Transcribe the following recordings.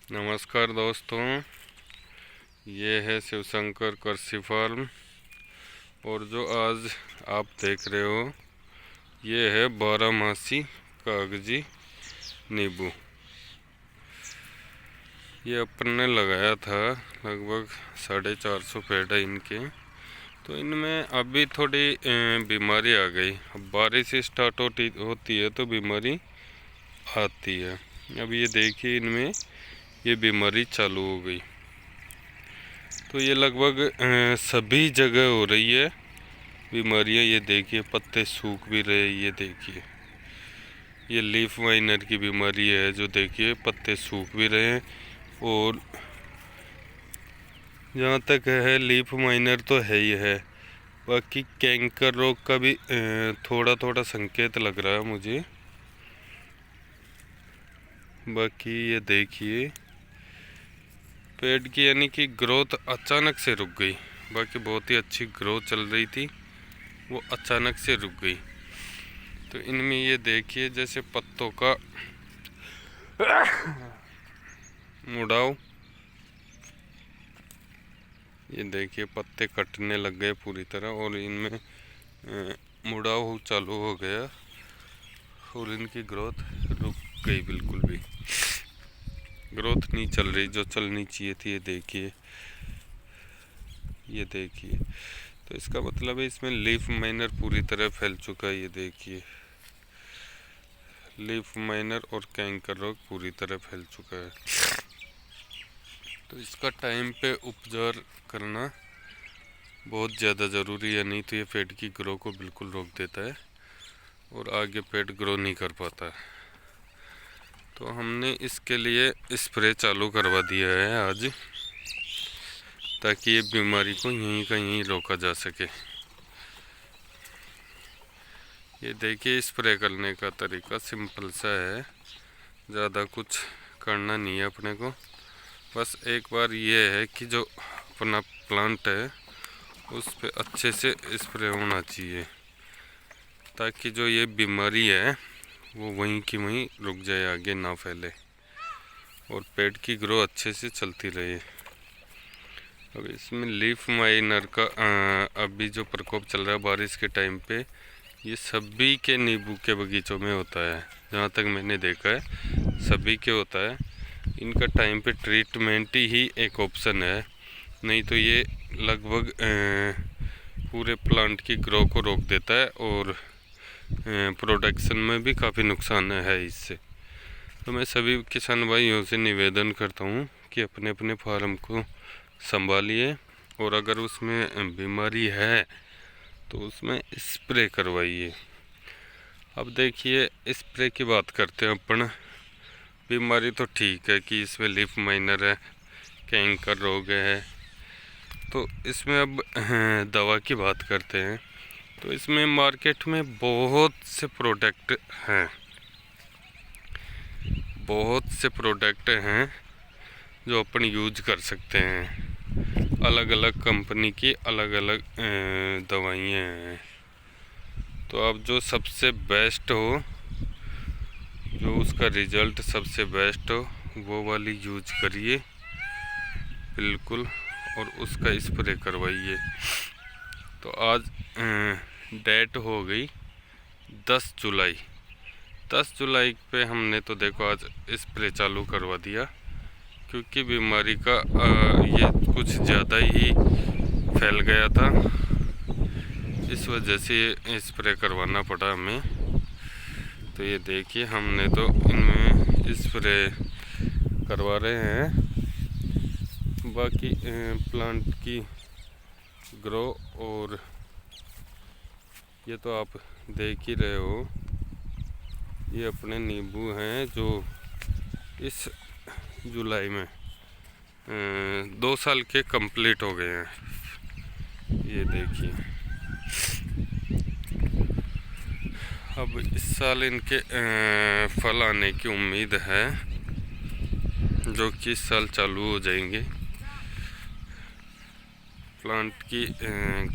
नमस्कार दोस्तों, ये है शिवशंकर कृषि फार्म। और जो आज आप देख रहे हो ये है बारहमासी कागजी नींबू। ये अपन ने लगाया था, लगभग 450 पेड़ है इनके। तो इनमें अभी थोड़ी बीमारी आ गई। अब बारिश स्टार्ट होती है तो बीमारी आती है। अब ये देखिए इनमें ये बीमारी चालू हो गई। तो ये लगभग सभी जगह हो रही है बीमारियां। ये देखिए पत्ते सूख भी रहे, ये देखिए ये लीफ माइनर की बीमारी है जो देखिए पत्ते सूख भी रहे हैं। और जहाँ तक है लीफ माइनर तो है ही है, बाकी कैंकर रोग का भी थोड़ा थोड़ा संकेत लग रहा है मुझे। बाकी ये देखिए पेड़ की यानी कि ग्रोथ अचानक से रुक गई। बाकी बहुत ही अच्छी ग्रोथ चल रही थी, वो अचानक से रुक गई। तो इनमें ये देखिए जैसे पत्तों का मुड़ाव, ये देखिए पत्ते कटने लग गए पूरी तरह और इनमें मुड़ाव चालू हो गया और इनकी ग्रोथ रुक गई। बिल्कुल भी ग्रोथ नहीं चल रही जो चलनी चाहिए थी। ये देखिए, ये देखिए। तो इसका मतलब है इसमें लीफ माइनर पूरी तरह फैल चुका है। ये देखिए लीफ माइनर और कैंकर रोग पूरी तरह फैल चुका है। तो इसका टाइम पे उपचार करना बहुत ज़्यादा ज़रूरी है, नहीं तो ये पेड़ की ग्रो को बिल्कुल रोक देता है और आगे पेड़ ग्रो नहीं कर पाता। तो हमने इसके लिए स्प्रे चालू करवा दिया है आज, ताकि ये बीमारी को यहीं का यहीं रोका जा सके। ये देखिए स्प्रे करने का तरीका सिंपल सा है, ज़्यादा कुछ करना नहीं है अपने को। बस एक बार ये है कि जो अपना प्लांट है उस पे अच्छे से स्प्रे होना चाहिए, ताकि जो ये बीमारी है वो वहीं की वहीं रुक जाए, आगे ना फैले और पेड़ की ग्रो अच्छे से चलती रहे। अब इसमें लीफ माइनर का अभी जो प्रकोप चल रहा है बारिश के टाइम पे, ये सभी के नींबू के बगीचों में होता है। जहाँ तक मैंने देखा है सभी के होता है। इनका टाइम पे ट्रीटमेंट ही एक ऑप्शन है, नहीं तो ये लगभग पूरे प्लांट की ग्रो को रोक देता है और प्रोडक्शन में भी काफ़ी नुकसान है इससे। तो मैं सभी किसान भाइयों से निवेदन करता हूँ कि अपने अपने फार्म को संभालिए और अगर उसमें बीमारी है तो उसमें स्प्रे करवाइए। अब देखिए स्प्रे की बात करते हैं अपन। बीमारी तो ठीक है कि इसमें लीफ माइनर है, कैंकर रोग है, तो इसमें अब दवा की बात करते हैं। तो इसमें मार्केट में बहुत से प्रोडक्ट हैं, बहुत से प्रोडक्ट हैं जो अपन यूज कर सकते हैं। अलग अलग कंपनी की अलग अलग दवाइयाँ हैं। तो अब जो सबसे बेस्ट हो, जो उसका रिजल्ट सबसे बेस्ट हो, वो वाली यूज करिए बिल्कुल और उसका स्प्रे करवाइए। तो आज डेट हो गई 10 जुलाई। 10 जुलाई पे हमने तो देखो आज स्प्रे चालू करवा दिया, क्योंकि बीमारी का ये कुछ ज़्यादा ही फैल गया था, इस वजह से ये स्प्रे करवाना पड़ा हमें। तो ये देखिए हमने तो इनमें स्प्रे करवा रहे हैं। बाकी प्लांट की ग्रो और ये तो आप देख ही रहे हो, ये अपने नींबू हैं जो इस जुलाई में 2 साल के कंप्लीट हो गए हैं। ये देखिए अब इस साल इनके फल आने की उम्मीद है, जो कि इस साल चालू हो जाएंगे। प्लांट की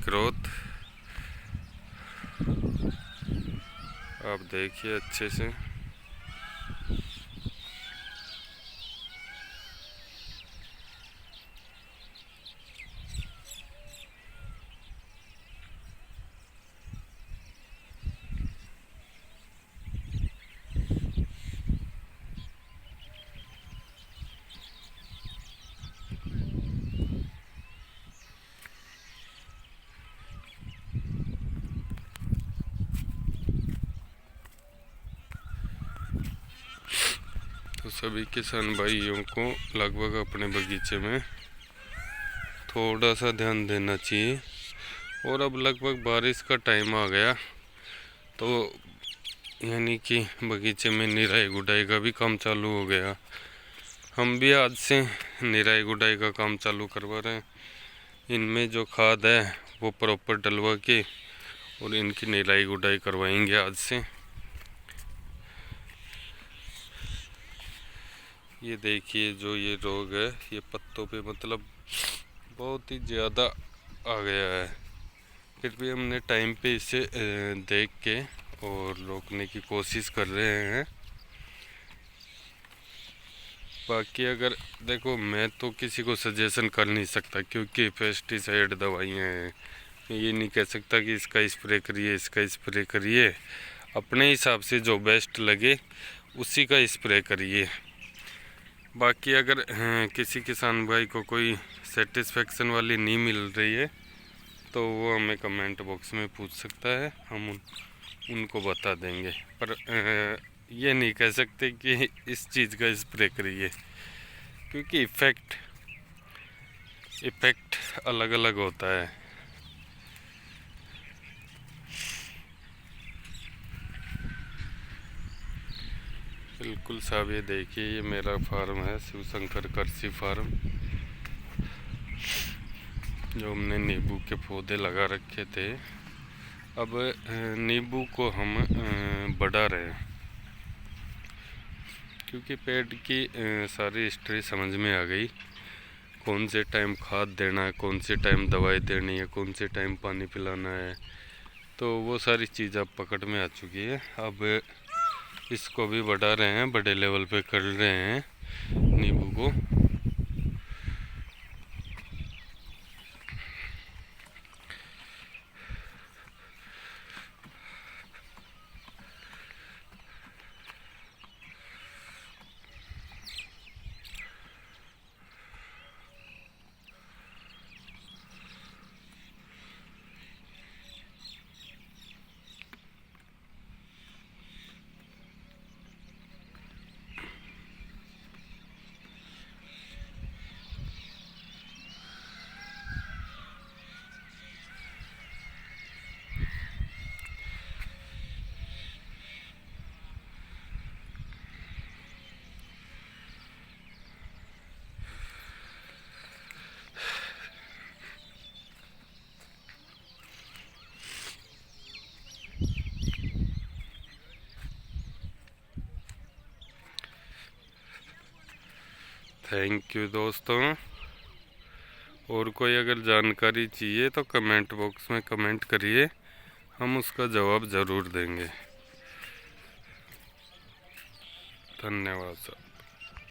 ग्रोथ आप देखिए अच्छे से। तो सभी किसान भाइयों को लगभग अपने बगीचे में थोड़ा सा ध्यान देना चाहिए। और अब लगभग बारिश का टाइम आ गया, तो यानी कि बगीचे में निराई गुड़ाई का भी काम चालू हो गया। हम भी आज से निराई गुड़ाई का काम चालू करवा रहे हैं। इनमें जो खाद है वो प्रॉपर डलवा के और इनकी निराई गुड़ाई करवाएंगे आज से। ये देखिए जो ये रोग है ये पत्तों पे मतलब बहुत ही ज़्यादा आ गया है, फिर भी हमने टाइम पे इसे देख के और रोकने की कोशिश कर रहे हैं। बाकी अगर देखो, मैं तो किसी को सजेशन कर नहीं सकता क्योंकि पेस्टिसाइड दवाइयाँ हैं। मैं ये नहीं कह सकता कि इसका स्प्रे करिए इसका स्प्रे करिए। अपने हिसाब से जो बेस्ट लगे उसी का स्प्रे करिए। बाकी अगर किसी किसान भाई को कोई सेटिस्फेक्शन वाली नहीं मिल रही है तो वो हमें कमेंट बॉक्स में पूछ सकता है, हम उनको बता देंगे। पर ये नहीं कह सकते कि इस चीज़ का स्प्रे करिए क्योंकि इफ़ेक्ट अलग अलग होता है। बिल्कुल साहब, ये देखिए ये मेरा फार्म है शिव शंकर कृषि फार्म, जो हमने नींबू के पौधे लगा रखे थे। अब नींबू को हम बढ़ा रहे हैं क्योंकि पेड़ की सारी हिस्ट्री समझ में आ गई। कौन से टाइम खाद देना है, कौन से टाइम दवाई देनी है, कौन से टाइम पानी पिलाना है, तो वो सारी चीज़ अब पकड़ में आ चुकी है। अब इसको भी बढ़ा रहे हैं, बड़े लेवल पे कर रहे हैं नींबू को। थैंक यू दोस्तों। और कोई अगर जानकारी चाहिए तो कमेंट बॉक्स में कमेंट करिए, हम उसका जवाब ज़रूर देंगे। धन्यवाद सर।